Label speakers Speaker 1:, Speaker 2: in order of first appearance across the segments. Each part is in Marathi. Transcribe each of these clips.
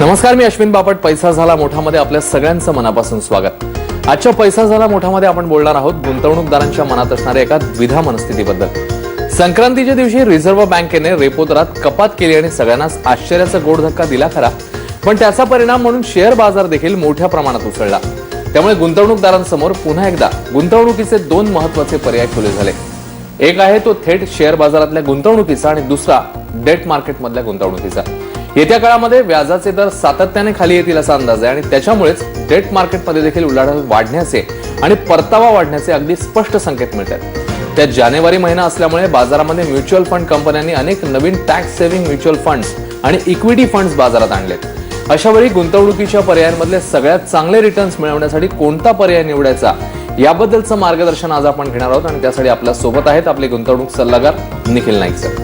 Speaker 1: नमस्कार, मी अश्विन बापट. पैसा झाला मोठामध्ये आपल्या सगळ्यांचं मनापासून स्वागत. आजच्या पैसा झाला मोठामध्ये आपण बोलणार आहोत गुंतवणूकदारांच्या मनात असणाऱ्या एका द्विधा मनस्थितीबद्दल. संक्रांतीच्या दिवशी रिझर्व्ह बँकेने रेपो दरात कपात केली आणि सगळ्यांनाच आश्चर्याचा गोड धक्का दिला खरा, पण त्याचा परिणाम म्हणून शेअर बाजार देखील मोठ्या प्रमाणात उसळला. त्यामुळे गुंतवणूकदारांसमोर पुन्हा एकदा गुंतवणुकीचे दोन महत्त्वाचे पर्याय खुले झाले. एक आहे तो थेट शेअर बाजारातल्या गुंतवणुकीचा आणि दुसरा डेट मार्केटमधल्या गुंतवणुकीचा. येत्या काळामध्ये व्याजाचे दर सातत्याने खाली येतील असा अंदाज आहे आणि त्याच्यामुळेच डेट मार्केटमध्ये देखील उलाढाल वाढण्याचे आणि परतावा वाढण्याचे अगदी स्पष्ट संकेत मिळतात. त्यात जानेवारी महिना असल्यामुळे बाजारामध्ये म्युच्युअल फंड कंपन्यांनी अनेक नवीन टॅक्स सेव्हिंग म्युच्युअल फंड्स आणि इक्विटी फंड्स बाजारात आणलेत. अशावेळी गुंतवणुकीच्या पर्यायांमधले सगळ्यात चांगले रिटर्न्स मिळवण्यासाठी कोणता पर्याय निवडायचा याबद्दलचं मार्गदर्शन आज आपण घेणार आहोत आणि त्यासाठी आपल्या सोबत आहेत आपले गुंतवणूक सल्लागार निखिल नाईक सर.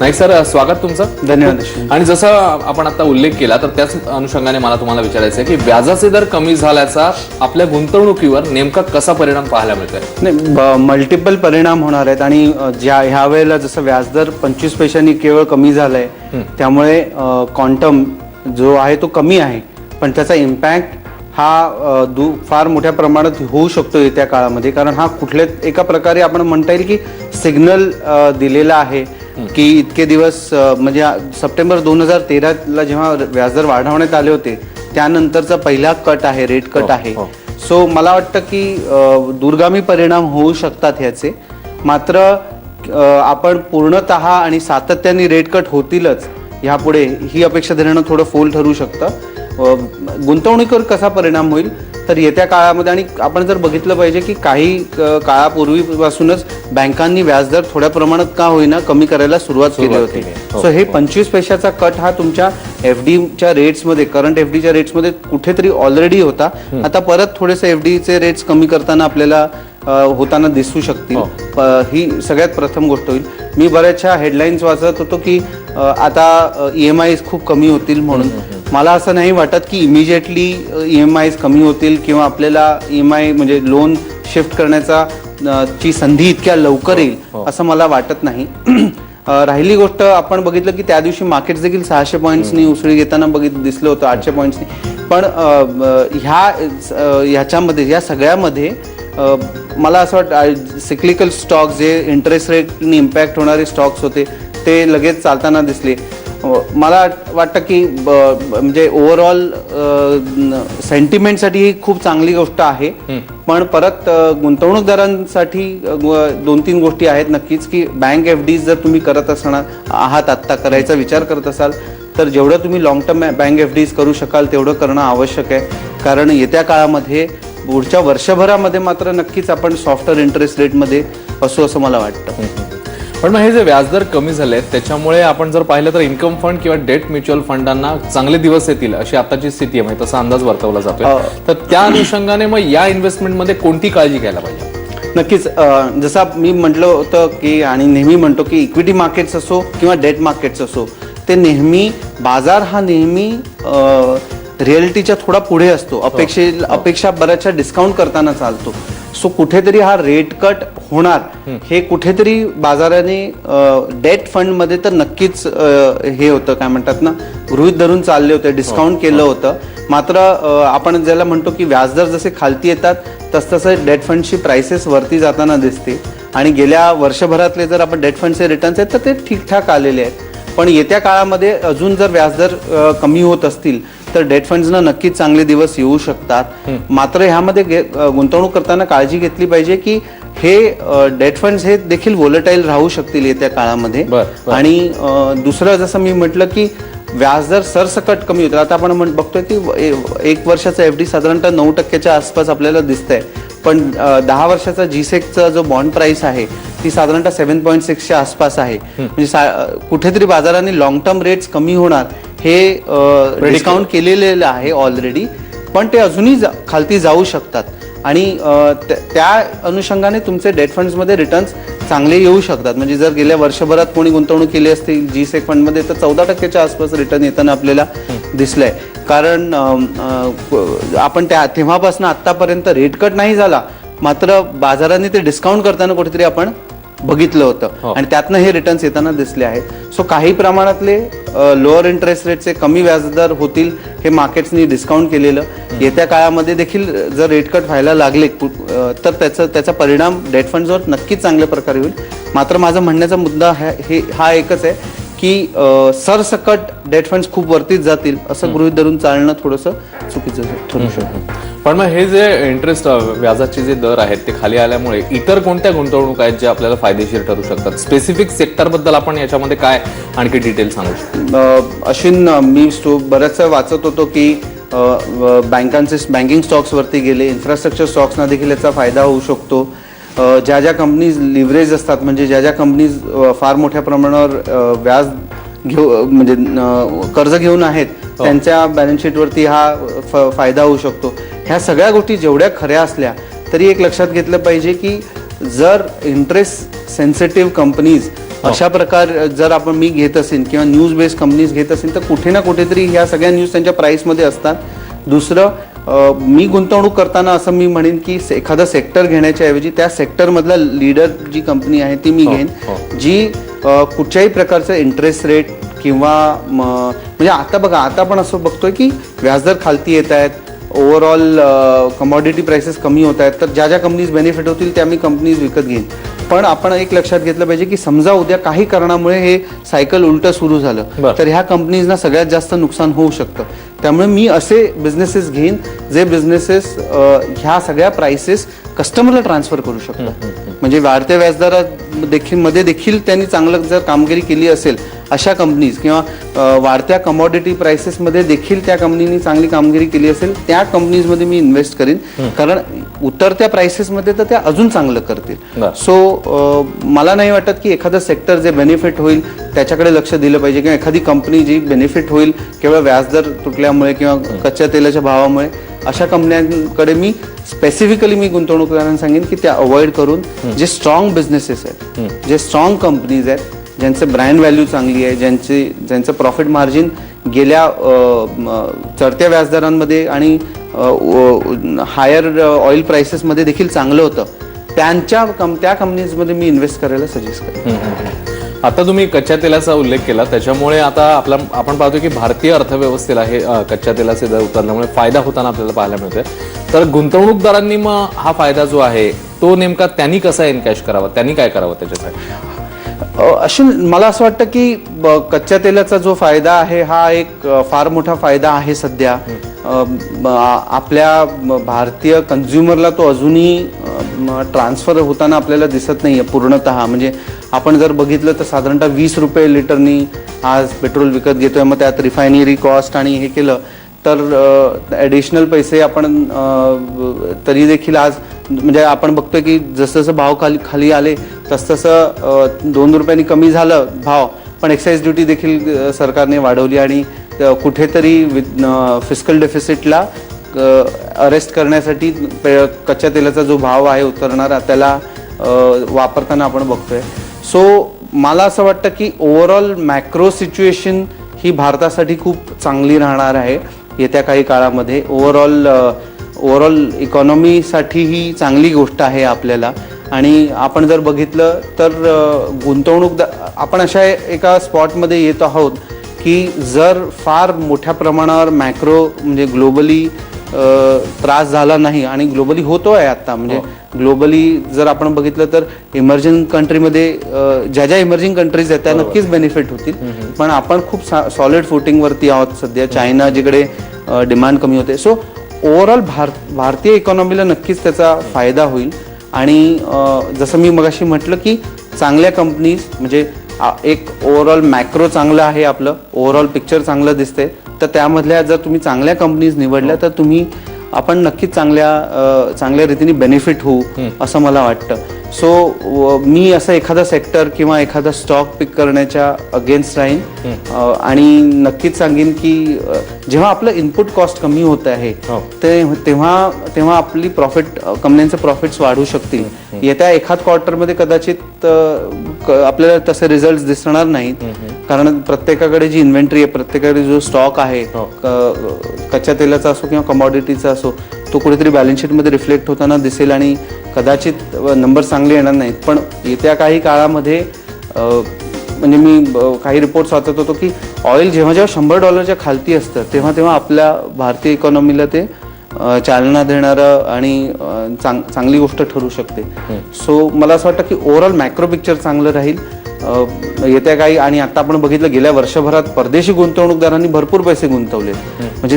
Speaker 1: नाईक सर, स्वागत तुमचं.
Speaker 2: धन्यवाद. आणि
Speaker 1: जसं आपण आता उल्लेख केला तर त्याच अनुषंगाने मला तुम्हाला विचारायचं आहे की व्याजाचे दर कमी झाल्याचा आपल्या गुंतवणुकीवर नेमका कसा परिणाम पाहायला मिळतोय?
Speaker 2: नाही, मल्टिपल परिणाम होणार आहेत आणि ह्या वेळेला जसं व्याजदर 25 पैशांनी केवळ कमी झालाय त्यामुळे क्वांटम जो आहे तो कमी आहे, पण त्याचा इम्पॅक्ट हा फार मोठ्या प्रमाणात होऊ शकतो येत्या काळामध्ये. कारण हा कुठल्या एका प्रकारे आपण म्हणता येईल की सिग्नल दिलेला आहे की इतके दिवस म्हणजे सप्टेंबर 2013 जेव्हा व्याजदर वाढवण्यात आले होते त्यानंतरचा पहिला कट आहे, रेट कट आहे. सो मला वाटतं की दूरगामी परिणाम होऊ शकतात ह्याचे. मात्र आपण पूर्णतः आणि सातत्याने रेट कट होतीलच ह्यापुढे ही अपेक्षा धरणं थोडं फोल ठरू शकतं. गुंतवणुकीवर कसा परिणाम होईल तर येत्या काळामध्ये, आणि आपण जर बघितलं पाहिजे की काही काळापूर्वीपासूनच बँकांनी व्याजदर थोड्या प्रमाणात का होईना कमी करायला सुरुवात केली होती. सो हे 25 पैशाचा कट हा तुमच्या एफडीच्या रेट्समध्ये, करंट एफडीच्या रेट्समध्ये कुठेतरी ऑलरेडी होता. आता परत थोडेसे एफडीचे रेट्स कमी करताना आपल्याला होताना दिसू शकतील. ही सगळ्यात प्रथम गोष्ट होईल. मी बऱ्याचशा हेडलाईन्स वाचत होतो की आता EMI खूप कमी होतील म्हणून. मला असं नाही वाटत की इमिजिएटली EMI कमी होतील किंवा आपल्याला EMI म्हणजे लोन शिफ्ट करण्याचा ची संधी इतक्या लवकर येईल असं मला वाटत नाही. राहिली गोष्ट, आपण बघितलं की त्या दिवशी मार्केट्स देखील 600 पॉईंट्सनी उसळी घेताना दिसलं होतं, 800 पॉईंट्सनी. पण ह्याच्यामध्ये या सगळ्यामध्ये मला असं वाटतं सिक्लिकल स्टॉक्स जे इंटरेस्ट रेटनी इम्पॅक्ट होणारे स्टॉक्स होते ते लगेच चालताना दिसले. मला वाटतं की म्हणजे ओव्हरऑल सेंटिमेंटसाठी ही खूप चांगली गोष्ट आहे. पण परत गुंतवणूकदारांसाठी 2-3 गोष्टी आहेत नक्कीच की बँक एफडीज जर तुम्ही करत असणार आहात, आत्ता करायचा विचार करत असाल तर जेवढं तुम्ही लॉंग टर्म बँक एफडीज करू शकाल तेवढं करणं आवश्यक आहे. कारण येत्या काळामध्ये पुढच्या वर्षभरामध्ये मात्र नक्कीच आपण सॉफ्टवेअर इंटरेस्ट रेटमध्ये असू असं मला वाटतं.
Speaker 1: पण मग हे जे व्याजदर कमी झाले त्याच्यामुळे आपण जर पाहिलं तर इन्कम फंड किंवा डेट म्युच्युअल फंडांना चांगले दिवस येतील अशी आताची स्थिती आहे, म्हणजे तसा अंदाज वर्तवला जातोय. तर त्या अनुषंगाने मग या इन्व्हेस्टमेंटमध्ये कोणती काळजी घ्यायला पाहिजे?
Speaker 2: नक्कीच. जसं मी म्हटलं होतं की आणि नेहमी म्हणतो की इक्विटी मार्केट्स असो किंवा डेट मार्केट्स असो, ते नेहमी बाजार हा नेहमी रिअलिटीच्या थोडा पुढे असतो. अपेक्षा बऱ्याचशा डिस्काउंट करताना चालतो. सो कुठेतरी हा रेट कट होणार हे कुठेतरी बाजाराने डेट फंड मध्ये तर नक्कीच हे होतं, काय म्हणतात ना, गृहीत धरून चालले होते, डिस्काउंट केलं होतं. मात्र आपण ज्याला म्हणतो की व्याजदर जसे खालती येतात तसतसं डेट फंडची प्राइसेस वरती जाताना दिसते. आणि गेल्या वर्षभरातले जर आपण डेट फंडचे रिटर्न्स आहेत तर ते ठीकठाक आलेले आहेत. पण येत्या काळामध्ये अजून जर व्याजदर कमी होत असतील तर डेट फंड्सना नक्कीच चांगले दिवस येऊ शकतात. मात्र ह्यामध्ये गुंतवणूक करताना काळजी घेतली पाहिजे की हे डेट फंड्स हे देखील व्होलेटाईल राहू शकतील येत्या काळामध्ये. आणि दुसरं, जसं मी म्हटलं की व्याजदर सरसकट कमी होतं. आता आपण बघतोय की 1 वर्षाचा एफडी साधारणतः 9% आसपास आपल्याला दिसतंय. पण 10 वर्षाचा G-Secचा जो बॉन्ड प्राइस आहे ती साधारणतः 7.6च्या आसपास आहे. म्हणजे कुठेतरी बाजाराने लॉंग टर्म रेट्स कमी होणार हे डिस्काउंट केलेलं आहे ऑलरेडी, पण ते अजूनही खालती जाऊ शकतात. आणि त्या अनुषंगाने तुमचे डेट फंड्समध्ये रिटर्न्स चांगले येऊ शकतात. म्हणजे जर गेल्या वर्षभरात कोणी गुंतवणूक केली असतील G-Sec फंडमध्ये तर 14%च्या आसपास रिटर्न येताना आपल्याला दिसलंय. कारण आपण तेव्हापासून आतापर्यंत रेट कट नाही झाला, मात्र बाजाराने ते डिस्काउंट करताना कुठेतरी आपण बघितलं होतं आणि त्यातनं हे रिटर्न्स येताना दिसले आहेत. सो काही प्रमाणातले लोअर इंटरेस्ट रेटचे कमी व्याजदर होतील हे मार्केट्सनी डिस्काउंट केलेलं. येत्या काळामध्ये देखील जर रेट कट व्हायला लागले तर त्याचा परिणाम डेट फंड्सवर नक्कीच चांगल्या प्रकारे होईल. मात्र माझा म्हणण्याचा मुद्दा हा एकच आहे की सरसकट डेट फंड्स खूप वरतीच जातील असं गृहीत धरून चालणं थोडंसं चुकीचं ठरू शकतं.
Speaker 1: पण मग हे जे इंटरेस्ट व्याजाचे जे दर आहेत ते खाली आल्यामुळे इतर कोणत्या गुंतवणूक आहेत जे आपल्याला फायदेशीर ठरू शकतात? स्पेसिफिक सेक्टर बद्दल आपण याच्यामध्ये काय आणखी डिटेल सांगू शकतो?
Speaker 2: अश्विन, मी बऱ्याच वाचत होतो की बँकिंग स्टॉक्स वरती गेले, इन्फ्रास्ट्रक्चर स्टॉक्सना देखील याचा फायदा होऊ शकतो. ज्या कंपनीज लिव्हरेज असतात, म्हणजे ज्या कंपनीज फार मोठ्या प्रमाणावर व्याज म्हणजे कर्ज घेऊन आहेत त्यांच्या बॅलन्स शीटवरती हा फायदा होऊ शकतो. ह्या सगळ्या गोष्टी जेवढ्या खऱ्या असल्या तरी एक लक्षात घेतलं पाहिजे की जर इंटरेस्ट सेन्सिटिव्ह कंपनीज अशा प्रकार जर मी घेत असेल किंवा न्यूज बेस्ड कंपनीज घेत असेल तर कुठे ना कुठेतरी ह्या सगळ्या न्यूज त्यांच्या प्राइसमध्ये असतात. दुसरं, मी गुंतवणूक करताना असं मी म्हणेन की एखादा सेक्टर घेण्याच्या ऐवजी त्या सेक्टरमधला लीडर जी कंपनी आहे ती मी घेईन जी कुठच्याही प्रकारचं इंटरेस्ट रेट किंवा म्हणजे आता बघा, आता आपण असं बघतोय की व्याजदर खालती येत आहेत, ओव्हरऑल कमॉडिटी प्राइसेस कमी होत आहेत, तर ज्या कंपनीज बेनिफिट होतील त्या मी कंपनीज विकत घेईन. पण आपण एक लक्षात घेतलं पाहिजे की समजा उद्या काही कारणामुळे हे सायकल उलटं सुरू झालं तर ह्या कंपनीजना सगळ्यात जास्त नुकसान होऊ शकतं. त्यामुळे मी असे बिझनेसेस घेईन जे बिझनेसेस ह्या सगळ्या प्राइसेस कस्टमरला ट्रान्सफर करू शकतात. म्हणजे वाढत्या व्याजदरामध्ये देखील त्यांनी चांगलं जर कामगिरी केली असेल अशा कंपनीज किंवा वाढत्या कमॉडिटी प्राइसेसमध्ये देखील त्या कंपनीने चांगली कामगिरी केली असेल त्या कंपनीजमध्ये मी इन्व्हेस्ट करीन, कारण उतरत्या प्राइसेसमध्ये तर त्या अजून चांगलं करतील. सो मला नाही वाटत की एखादं सेक्टर जे बेनिफिट होईल त्याच्याकडे लक्ष दिलं पाहिजे किंवा एखादी कंपनी जी बेनिफिट होईल केवळ व्याजदर तुटल्यामुळे किंवा कच्च्या तेलाच्या भावामुळे अशा कंपन्यांकडे मी स्पेसिफिकली गुंतवणूकदारांना सांगेन की त्या अवॉइड करून जे स्ट्रॉंग बिझनेसेस आहेत, जे स्ट्रॉंग कंपनीज आहेत, ज्यांचे ब्रँड व्हॅल्यू चांगली आहे, ज्यांचं प्रॉफिट मार्जिन गेल्या चढत्या व्याजदरांमध्ये आणि हायर ऑइल प्राइसेसमध्ये देखील चांगलं होतं, त्या कंपनीजमध्ये मी इन्व्हेस्ट करायला सजेस्ट करेन.
Speaker 1: आता तुम्ही कच्च्या तेलाचा उल्लेख केला, त्याच्यामुळे आता आपण पाहतो की भारतीय अर्थव्यवस्थेला हे कच्च्या तेलाचे दर उतरल्यामुळे फायदा होताना आपल्याला पाहायला मिळतोय. तर गुंतवणूकदारांनी मग हा फायदा जो आहे तो नेमका त्यांनी कसा एनकॅश करावा, त्यांनी काय करावं त्याच्यासाठी?
Speaker 2: अश्विन, मला असं वाटतं की कच्च्या तेलाचा जो फायदा आहे हा एक फार मोठा फायदा आहे सध्या. आपल्या भारतीय कन्झ्युमरला तो अजूनही ट्रान्सफर होताना आपल्याला दिसत नाहीये पूर्णतः. म्हणजे आपण जर बघितलं तर साधारणतः 20 रुपये लिटरनी आज पेट्रोल विकत घेतोय. मग त्यात रिफायनरी कॉस्ट आणि हे केलं तर ॲडिशनल पैसे आपण तरी देखील आज म्हणजे आपण बघतोय की जसं भाव खाली आले तसं 2 रुपयांनी कमी झालं भाव, पण एक्साईज ड्युटी देखील सरकारने वाढवली आणि कुठेतरी फिस्कल डेफिसिटला अरेस्ट करण्यासाठी कच्च्या तेलाचा जो भाव आहे उतरणारा त्याला वापरताना आपण बघतोय. सो मला असं वाटतं की ओव्हरऑल मॅक्रो सिच्युएशन ही भारतासाठी खूप चांगली राहणार आहे येत्या काही काळामध्ये. ओव्हरऑल इकॉनॉमीसाठी ही चांगली गोष्ट आहे आपल्याला. आणि आपण जर बघितलं तर आपण अशा एका स्पॉटमध्ये येत आहोत की जर फार मोठ्या प्रमाणावर मॅक्रो म्हणजे ग्लोबली त्रास झाला नाही, आणि ग्लोबली होतो आहे आता, म्हणजे ग्लोबली जर आपण बघितलं तर इमर्जिंग कंट्रीमध्ये ज्या इमर्जिंग कंट्रीज आहेत त्या नक्कीच बेनिफिट होतील. पण आपण खूप सॉलिड फुटिंगवरती आहोत सध्या. चायना जिकडे डिमांड कमी होते. सो ओव्हरऑल भारतीय इकॉनॉमीला नक्कीच त्याचा फायदा होईल. आणि जसं मी मगाशी म्हटलं की चांगल्या कंपनीज म्हणजे एक ओव्हरऑल मॅक्रो चांगलं आहे, आपलं ओव्हरऑल पिक्चर चांगलं दिसते, तर त्यामधल्या जर तुम्ही चांगल्या कंपनीज निवडल्या तर आपण नक्कीच चांगल्या रीतीने बेनिफिट होऊ असं मला वाटतं. सो मी असं एखादा सेक्टर किंवा एखादा स्टॉक पिक करण्याच्या अगेन्स्ट राहीन आणि नक्कीच सांगेन की जेव्हा आपलं इनपुट कॉस्ट कमी होत आहे तेव्हा आपली कंपन्यांचे प्रॉफिट्स वाढू शकतील. येत्या एखाद क्वार्टरमध्ये कदाचित आपल्याला तसे रिझल्ट दिसणार नाहीत, कारण प्रत्येकाकडे जी इन्व्हेंटरी आहे, प्रत्येकाकडे जो स्टॉक आहे, कच्च्या तेलाचा असो किंवा कमॉडिटीचा असो, तो कुठेतरी बॅलन्स शीटमध्ये रिफ्लेक्ट होताना दिसेल आणि कदाचित नंबर चांगले येणार नाहीत. पण येत्या काही काळामध्ये म्हणजे मी काही रिपोर्ट्स वाचत होतो की ऑइल जेव्हा $100 खालती असतं तेव्हा आपल्या भारतीय इकॉनॉमीला ते चालना देणारं आणि चांगली गोष्ट ठरू शकते. सो मला असं वाटतं की ओव्हरऑल मॅक्रो पिक्चर चांगलं राहील येत्या काही. आणि आता आपण बघितलं गेल्या वर्षभरात परदेशी गुंतवणूकदारांनी भरपूर पैसे गुंतवले, म्हणजे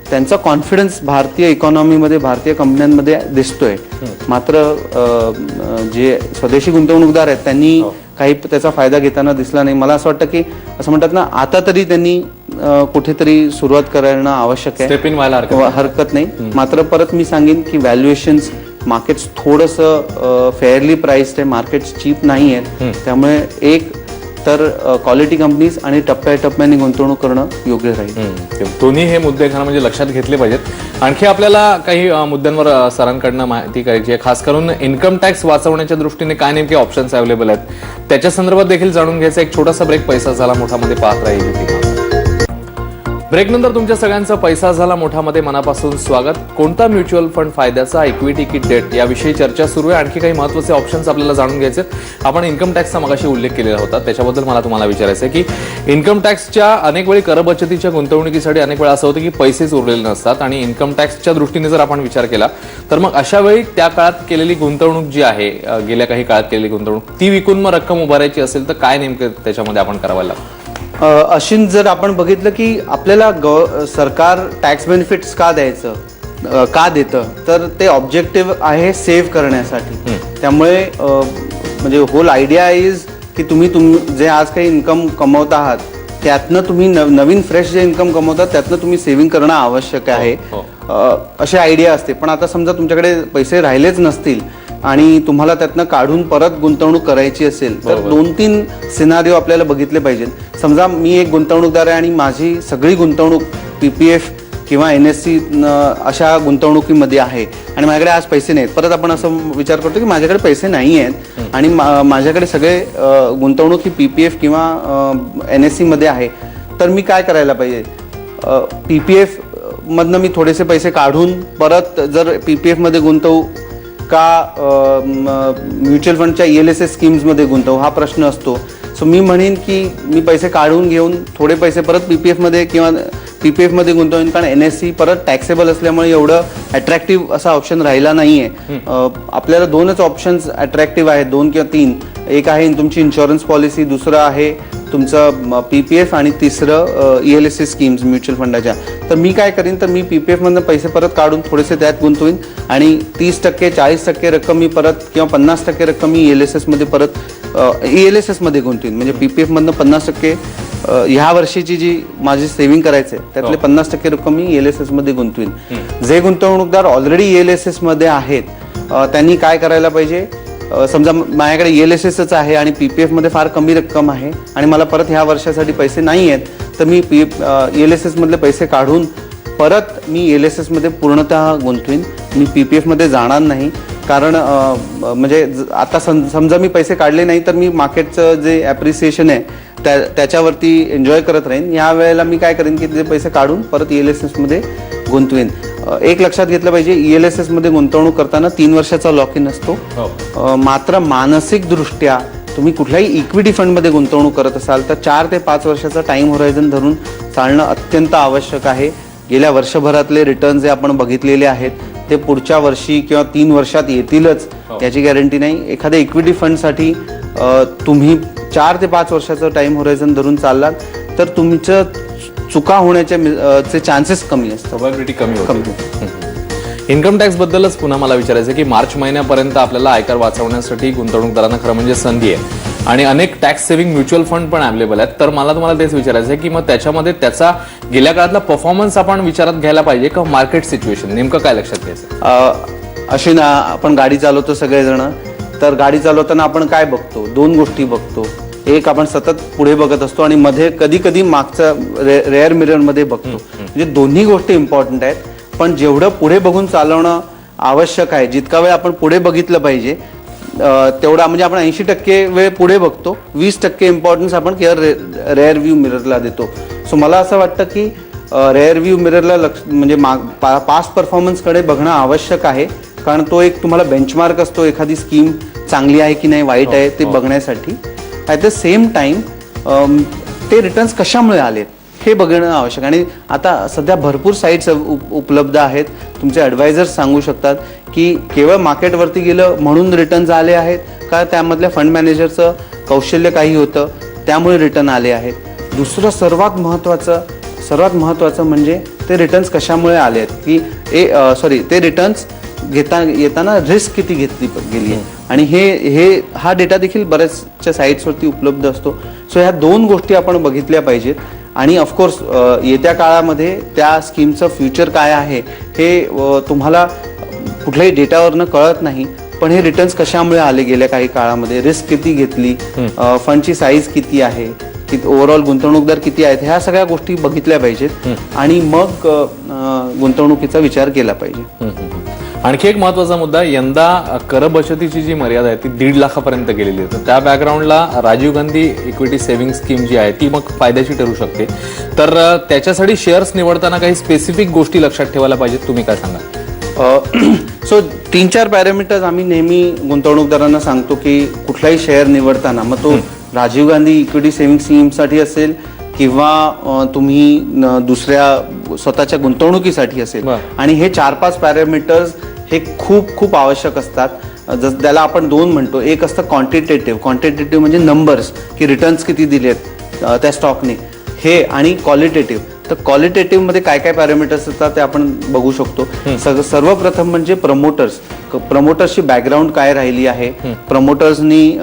Speaker 2: त्यांचा कॉन्फिडन्स भारतीय इकॉनॉमीमध्ये भारतीय कंपन्यांमध्ये दिसतोय. मात्र जे स्वदेशी गुंतवणूकदार आहेत त्यांनी काही त्याचा फायदा घेताना दिसला नाही. मला असं वाटतं की असं म्हणतात ना, आता तरी त्यांनी कुठेतरी सुरुवात करणं आवश्यक आहे, हरकत नाही. मात्र परत मी सांगेन की व्हॅल्युएशन्स मार्केट्स थोडंसं फेअरली प्राइस्ड आहे, मार्केट्स चीप नाही आहेत. त्यामुळे एक तर क्वालिटी कंपनीज आणि टप्प्याटप्प्याने गुंतवणूक करणं योग्य राहील.
Speaker 1: दोन्ही हे मुद्दे खरं म्हणजे लक्षात घेतले पाहिजेत. आणखी आपल्याला काही मुद्द्यांवर सरांकडनं माहिती करायची आहे, खास करून इन्कम टॅक्स वाचवण्याच्या दृष्टीने काय नेमके ऑप्शन्स अवेलेबल आहेत त्याच्या संदर्भात देखील जाणून घ्यायचं. एक छोटासा ब्रेक, पैसा झाला मोठामध्ये पाहत राहील. ब्रेक नंतर तुमच्या सगळ्यांचं पैसा झाला मोठामध्ये मनापासून स्वागत. कोणता म्युच्युअल फंड फायद्याचा, इक्विटी की डेट याविषयी चर्चा सुरू आहे. आणखी काही महत्त्वाचे ऑप्शन्स आपल्याला जाणून घ्यायचे. आपण इन्कम टॅक्सचा मगाशी उल्लेख केलेला होता, त्याच्याबद्दल मला तुम्हाला विचारायचं आहे की इन्कम टॅक्सच्या अनेक वेळी करबचतीच्या गुंतवणुकीसाठी अनेक वेळा असं होतं की पैसेच उरलेले नसतात आणि इन्कम टॅक्सच्या दृष्टीने जर आपण विचार केला तर मग अशा वेळी त्या काळात केलेली गुंतवणूक जी आहे, गेल्या काही काळात केलेली गुंतवणूक, ती विकून मग रक्कम उभारायची असेल तर काय नेमकं त्याच्यामध्ये आपण करावं लागतं?
Speaker 2: अशीन जर आपण बघितलं की आपल्याला सरकार टॅक्स बेनिफिट्स का द्यायचं, का देतं, तर ते ऑब्जेक्टिव्ह आहे सेव्ह करण्यासाठी. त्यामुळे म्हणजे होल आयडिया इज की तुम्ही जे आज काही इन्कम कमवत आहात त्यातनं तुम्ही नवीन फ्रेश जे इन्कम कमवतात त्यातनं तुम्ही सेव्हिंग करणं आवश्यक आहे, अशी आयडिया असते. पण आता समजा तुमच्याकडे पैसे राहिलेच नसतील आणि तुम्हाला त्यातनं काढून परत गुंतवणूक करायची असेल तर 2-3 सिनारिओ आपल्याला बघितले पाहिजेत. समजा मी एक गुंतवणूकदार आहे आणि माझी सगळी गुंतवणूक PPF किंवा NSE अशा गुंतवणुकीमध्ये आहे आणि माझ्याकडे आज पैसे नाहीत. परत आपण असं विचार करतो की माझ्याकडे पैसे नाही आहेत आणि माझ्याकडे सगळे गुंतवणूक ही PPF किंवा NSE मध्ये आहे. तर मी काय करायला पाहिजे? PPF मधनं मी थोडेसे पैसे काढून परत जर PPF मध्ये गुंतवू का म्युच्युअल फंडच्या ELSS स्कीम्समध्ये गुंतवू, हा प्रश्न असतो. सो मी म्हणेन की मी पैसे काढून घेऊन थोडे पैसे परत PPF मध्ये किंवा PPF मध्ये गुंतवून, कारण NSE परत टॅक्सेबल असल्यामुळे एवढं अट्रॅक्टिव्ह असा ऑप्शन राहिला नाहीये. आपल्याला 2च ऑप्शन्स अट्रॅक्टिव्ह आहेत, 2 किंवा 3. एक आहे तुमची इन्शुरन्स पॉलिसी, दुसरं आहे तुमचं PPF आणि तिसरं ELSS स्कीम्स म्युच्युअल फंडाच्या. तर मी काय करीन, तर मी PPF मधनं पैसे परत काढून थोडेसे त्यात गुंतवीन आणि 30% 40% रक्कम मी परत किंवा 50% रक्कम मी ELSS मध्ये परत ELSS मध्ये गुंतवीन. म्हणजे PPF मधनं 50% ह्या वर्षीची जी माझी सेव्हिंग करायची आहे त्यातले 50% रक्कम मी ELSS मध्ये गुंतवीन. जे गुंतवणूकदार ऑलरेडी ELSS मध्ये आहेत त्यांनी काय करायला पाहिजे? समजा माझ्याकडे ELSS आहे आणि PPF मध्ये फार कमी रक्कम आहे आणि मला परत ह्या वर्षासाठी पैसे नाही आहेत, तर मी ELSS मधले पैसे काढून परत मी ELSS मध्ये पूर्णतः गुंतवीन. मी PPF मध्ये जाणार नाही, कारण म्हणजे आता समजा मी पैसे काढले नाही तर मी मार्केटचं जे ॲप्रिसिएशन आहे त्याच्यावरती एन्जॉय करत राहीन. या वेळेला मी काय करेन की ते पैसे काढून परत ELSS मध्ये गुंतवेन. एक लक्षात घेतलं पाहिजे, ELSS मध्ये गुंतवणूक करताना 3 वर्षाचा लॉक इन असतो. मात्र मानसिक दृष्ट्या तुम्ही कुठल्याही इक्विटी फंड मध्ये गुंतवणूक करत असाल तर 4 ते 5 वर्षाचा टाइम होरायझन धरून चालणं अत्यंत आवश्यक आहे. गेल्या वर्षभरातले रिटर्न जे आपण बघितलेले आहेत ते पुढच्या वर्षी किंवा 3 वर्षात येतीलच याची गॅरंटी नाही. एखाद्या इक्विटी फंडसाठी तुम्ही 4 ते 5 वर्षाचं टाइम होरायझन धरून चाललात तर तुमचं चुका होण्याचे चान्सेस कमी असतात,
Speaker 1: प्रोबॅबिलिटी कमी होते. इन्कम टॅक्स बद्दलच पुन्हा मला विचारायचं की मार्च महिन्यापर्यंत आपल्याला आयकर वाचवण्यासाठी गुंतवणूकदारांना खरं म्हणजे संधी आहे आणि अनेक टॅक्स सेव्हिंग म्युच्युअल फंड पण अवेलेबल आहेत. तर मला तुम्हाला तेच विचारायचं आहे की मग त्याच्यामध्ये त्याचा गेल्या काळातला परफॉर्मन्स आपण विचारात घ्यायला पाहिजे का मार्केट सिच्युएशन, नेमकं काय लक्षात घ्यायचं?
Speaker 2: अशी ना, आपण गाडी चालवतो सगळेजण, तर गाडी चालवताना आपण काय बघतो? 2 गोष्टी बघतो. एक, आपण सतत पुढे बघत असतो आणि मध्ये कधी कधी मागचा रेअर मिरर मध्ये बघतो. म्हणजे दोन्ही गोष्टी इम्पॉर्टंट आहेत, पण जेवढं पुढे बघून चालवणं आवश्यक आहे, जितका वेळ आपण पुढे बघितलं पाहिजे तेवढा, म्हणजे आपण 80% वेळ पुढे बघतो, 20% इम्पॉर्टन्स आपण केअर रेअर व्ह्यू मिररला देतो. सो मला असं वाटतं की रेअर व्ह्यू मिररला म्हणजे पास्ट परफॉर्मन्सकडे बघणं आवश्यक आहे, कारण तो एक तुम्हाला बेंचमार्क असतो एखादी स्कीम चांगली आहे की नाही, वाईट आहे ते बघण्यासाठी. ॲट द सेम टाइम ते रिटर्न्स कशामुळे आलेत हे बघणं आवश्यक. आणि आता सध्या भरपूर साईट्स उपलब्ध आहेत, तुमचे ॲडवायझर्स सांगू शकतात की केवळ मार्केटवरती गेलं म्हणून रिटर्न्स आले आहेत का, त्यामधल्या फंड मॅनेजरचं कौशल्य काही होतं त्यामुळे रिटर्न आले आहेत. दुसरं सर्वात महत्त्वाचं म्हणजे ते रिटर्न्स कशामुळे आले आहेत की ते रिटर्न्स येताना रिस्क किती घेतली गेली आहे. आणि हा डेटा देखील बऱ्याचशा साईट्सवरती उपलब्ध असतो. सो ह्या दोन गोष्टी आपण बघितल्या पाहिजेत. आणि ऑफकोर्स येत्या काळामध्ये त्या स्कीमचं फ्युचर काय आहे हे तुम्हाला कुठल्याही डेटावरनं कळत नाही, पण हे रिटर्न्स कशामुळे आले गेल्या काही काळामध्ये, रिस्क किती घेतली, फंडची साईज किती आहे, ओव्हरऑल गुंतवणूकदार किती आहेत, ह्या सगळ्या गोष्टी बघितल्या पाहिजेत आणि मग गुंतवणुकीचा विचार केला पाहिजे.
Speaker 1: आणखी एक महत्वाचा मुद्दा, यंदा कर बचतीची जी मर्यादा आहे ती 1.5 लाखापर्यंत गेलेली आहे. तर त्या बॅकग्राऊंडला Rajiv Gandhi equity saving scheme जी आहे ती मग फायद्याची ठरू शकते. तर त्याच्यासाठी शेअर्स निवडताना काही स्पेसिफिक गोष्टी लक्षात ठेवायला पाहिजेत, तुम्ही काय सांगा?
Speaker 2: सो 3-4 पॅरामीटर्स आम्ही नेहमी गुंतवणूकदारांना सांगतो की कुठलाही शेअर निवडताना, मग तो राजीव गांधी इक्विटी सेव्हिंग स्कीमसाठी असेल किंवा तुम्ही दुसऱ्या स्वतःच्या गुंतवणुकीसाठी असेल, आणि हे 4-5 पॅरामीटर्स हे खूप आवश्यक असतात. त्याला आपण 2 म्हणतो. एक असतं क्वांटिटेटिव्ह म्हणजे नंबर्स, की रिटर्न्स किती दिलेत त्या स्टॉकने, हे, आणि क्वालिटेटिव्ह. तर क्वालिटेटिव्ह मध्ये काय काय पॅरामीटर्स असतात ते आपण बघू शकतो. सर्वप्रथम म्हणजे प्रमोटर्सची बॅकग्राऊंड काय राहिली आहे, प्रमोटर्सनी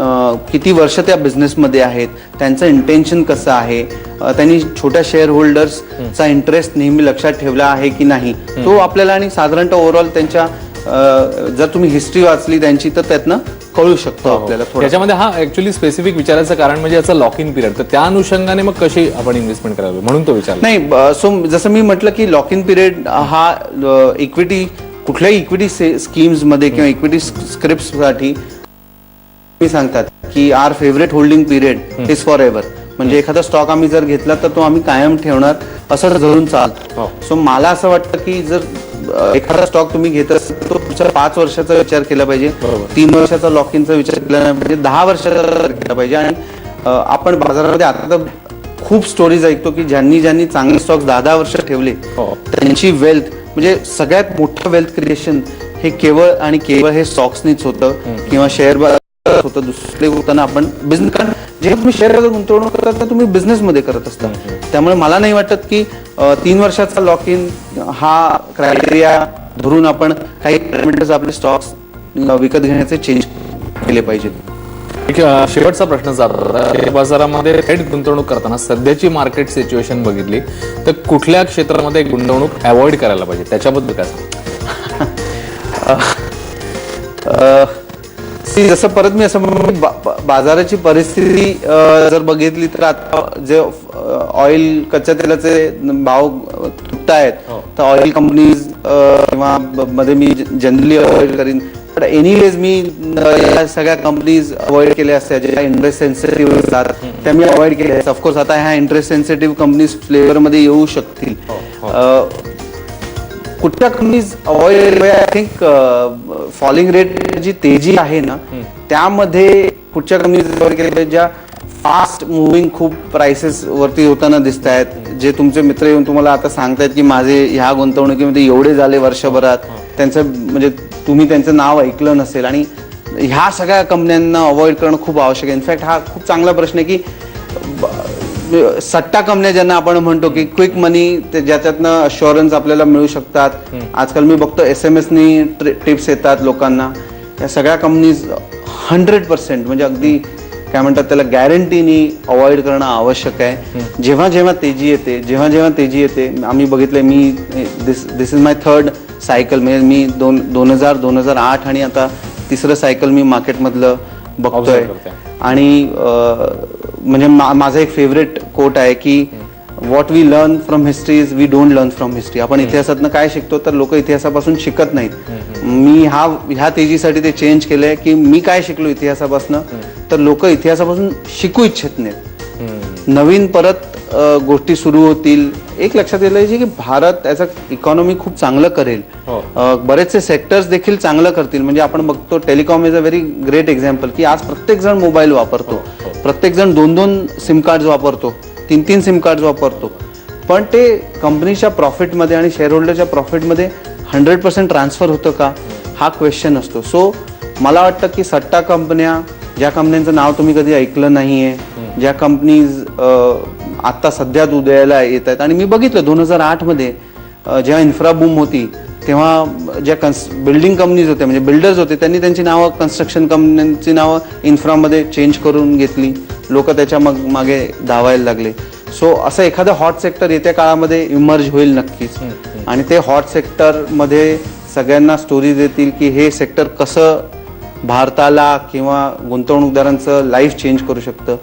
Speaker 2: किती वर्ष त्या बिझनेसमध्ये आहेत, त्यांचं इंटेन्शन कसं आहे, त्यांनी छोट्या शेअर होल्डर्सचा इंटरेस्ट नेहमी लक्षात ठेवला आहे की नाही, तो आपल्याला, आणि साधारणतः ओव्हरऑल त्यांच्या जर तुम्ही हिस्ट्री वाचली त्यांची तर त्यातनं कळू शकतो आपल्याला.
Speaker 1: त्याच्यामध्ये हा ऍक्च्युअली स्पेसिफिक विचारायचं कारण म्हणजे याचा लॉक इन पिरियड, तर त्या अनुषंगाने मग कशी आपण इन्व्हेस्टमेंट करावी म्हणून तो विचार.
Speaker 2: नाही, सो जसं मी म्हटलं की लॉक इन पिरियड हा इक्विटी, कुठल्याही इक्विटी स्कीम्स मध्ये किंवा इक्विटी स्क्रिप्टसाठी मी सांगतात की R favourite holding period is for ever. म्हणजे एखादा स्टॉक आम्ही जर घेतला तर तो आम्ही कायम ठेवणार असं धरून चालतो. सो मला असं वाटतं की जर एखादा स्टॉक तुम्ही घेत असाल तो पुढच्या 5 वर्षाचा विचार केला पाहिजे, 3 वर्षाचा लॉक इनचा विचार केला नाही पाहिजे, 10 वर्षाचा विचार केला पाहिजे. आणि आपण बाजारामध्ये आता तर खूप स्टोरीज ऐकतो की ज्यांनी चांगले स्टॉक्स 10-10 वर्ष ठेवले त्यांची वेल्थ, म्हणजे सगळ्यात मोठं वेल्थ क्रिएशन हे केवळ आणि केवळ हे स्टॉक्सनीच होतं किंवा शेअर होतं. दुसरे होताना आपण बिझनेस, कारण जेव्हा तुम्ही शेअरमध्ये गुंतवणूक करता तुम्ही बिझनेसमध्ये करत असता. त्यामुळे मला नाही वाटत की 3 वर्षाचा लॉक इन हा क्रायटेरिया धरून आपण काही पॅरामीटर्स आपले स्टॉक्स विकत घेण्याचे चेंज केले पाहिजेत.
Speaker 1: एक शेवटचा प्रश्न जाता, शेअर बाजारामध्ये थेट गुंतवणूक करताना सध्याची मार्केट सिच्युएशन बघितली तर कुठल्या क्षेत्रामध्ये गुंतवणूक अवॉइड करायला पाहिजे, त्याच्याबद्दल काय सांगा?
Speaker 2: जसं परत मी असं बाजाराची परिस्थिती जर बघितली तर आता जे ऑइल, कच्च्या तेलाचे भाव तुटतायत, तर ऑइल कंपनीज किंवा मध्ये मी जनरली अवॉइड करीन. पण एनिवेज मी या सगळ्या कंपनीज अवॉइड केल्या असत्या ज्या इंटरेस्ट सेन्सिटिव्ह असतात, त्या मी अवॉइड केल्या आहेत. ऑफकोर्स आता ह्या इंटरेस्ट सेन्सिटिव्ह कंपनीज फ्लेवरमध्ये येऊ शकतील. कुठल्या companies avoid, I think falling rate जी तेजी आहे ना त्यामध्ये कुठच्या कंपनीज अवॉइड केल्या ज्या फास्ट मुव्हिंग खूप प्राइसेस वरती होताना दिसत आहेत, जे तुमचे मित्र येऊन तुम्हाला आता सांगतायत की माझे ह्या गुंतवणुकीमध्ये एवढे झाले वर्षभरात, त्यांचं म्हणजे तुम्ही त्यांचं नाव ऐकलं नसेल. आणि ह्या सगळ्या कंपन्यांना अवॉइड करणं खूप आवश्यक आहे. इनफॅक्ट हा खूप चांगला प्रश्न आहे की सट्टा कंपन्या ज्यांना आपण म्हणतो की क्विक मनी, ज्याच्यातनं अश्युरन्स आपल्याला मिळू शकतात. आजकाल मी बघतो SMS-नी टिप्स येतात लोकांना. या सगळ्या कंपनीज 100% म्हणजे अगदी काय म्हणतात त्याला गॅरंटीनी अवॉइड करणं आवश्यक आहे. जेव्हा तेजी येते आम्ही बघितलंय, me this is my 3rd cycle, म्हणजे मी 2008 आणि आता 3रं सायकल मी मार्केटमधलं बघतोय. आणि म्हणजे माझा एक फेवरेट कोट आहे की what we learn from history is we don't learn from history. आपण इतिहासातनं काय शिकतो तर लोक इतिहासापासून शिकत नाहीत. मी ह्या तेजीसाठी ते चेंज केलंय की मी काय शिकलो इतिहासापासून, तर लोक इतिहासापासून शिकू इच्छित नाहीत, नवीन परत गोष्टी सुरू होतील. एक लक्षात यायला पाहिजे की भारत ॲज अ इकॉनॉमी खूप चांगलं करेल. बरेचसे सेक्टर्स देखील चांगलं करतील. म्हणजे आपण बघतो telecom is a very great example की आज प्रत्येक जण मोबाईल वापरतो, प्रत्येक जण 2-2 सिम कार्ड वापरतो, 3-3 सिम कार्ड वापरतो. पण ते कंपनीच्या प्रॉफिटमध्ये आणि शेअर होल्डरच्या प्रॉफिटमध्ये 100% ट्रान्सफर होतं का, हा क्वेश्चन असतो. सो मला वाटतं की सट्टा कंपन्या, ज्या कंपन्यांचं नाव तुम्ही कधी ऐकलं नाहीये, ज्या कंपनीज आता सध्या उदयाला येत आहेत, आणि मी बघितलं 2008 मध्ये जेव्हा इन्फ्रा बूम होती तेव्हा ज्या बिल्डिंग कंपनीज होत्या, म्हणजे बिल्डर्स होते, त्यांनी त्यांची नावं, कन्स्ट्रक्शन कंपन्यांची नावं इन्फ्रामध्ये चेंज करून घेतली. लोक त्याच्या मागे धावायला लागले. सो असं एखादं हॉट सेक्टर येत्या काळामध्ये इमर्ज होईल नक्कीच. आणि ते हॉट सेक्टरमध्ये सगळ्यांना स्टोरी देतील की हे सेक्टर कसं भारताला किंवा गुंतवणूकदारांचं लाईफ चेंज करू शकतं.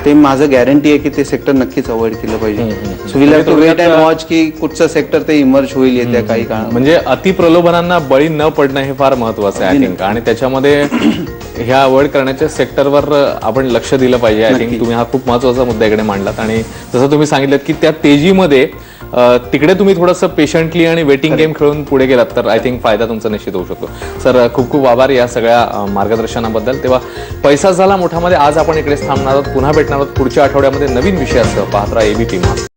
Speaker 2: ते माझं गॅरंटी आहे की ते सेक्टर नक्कीच अवॉइड केलं पाहिजे. So will have to wait and watch की कुठचं सेक्टर ते इमर्ज होईल येत्या काही काळात.
Speaker 1: म्हणजे अति प्रलोभनांना बळी न पडणं हे फार महत्वाचं आहे आय थिंक. आणि त्याच्यामध्ये ह्या अवॉइड करण्याच्या सेक्टरवर आपण लक्ष दिलं पाहिजे. आय थिंक तुम्ही हा खूप महत्वाचा मुद्दा इकडे मांडलात. आणि जसं तुम्ही सांगितलं की त्या तेजीमध्ये तिकडे तुम्ही थोडंसं पेशंटली आणि वेटिंग गेम खेळून पुढे गेलात तर आय थिंक फायदा तुमचा निश्चित होऊ शकतो. सर खूप खूप आभार या सगळ्या मार्गदर्शनाबद्दल. तेव्हा पैसा झाला मोठामध्ये आज आपण इकडेच थांबणार आहोत. पुन्हा भेटणार आहोत पुढच्या आठवड्यामध्ये नवीन विषयासह. पाहत राहा एबीपी माझा.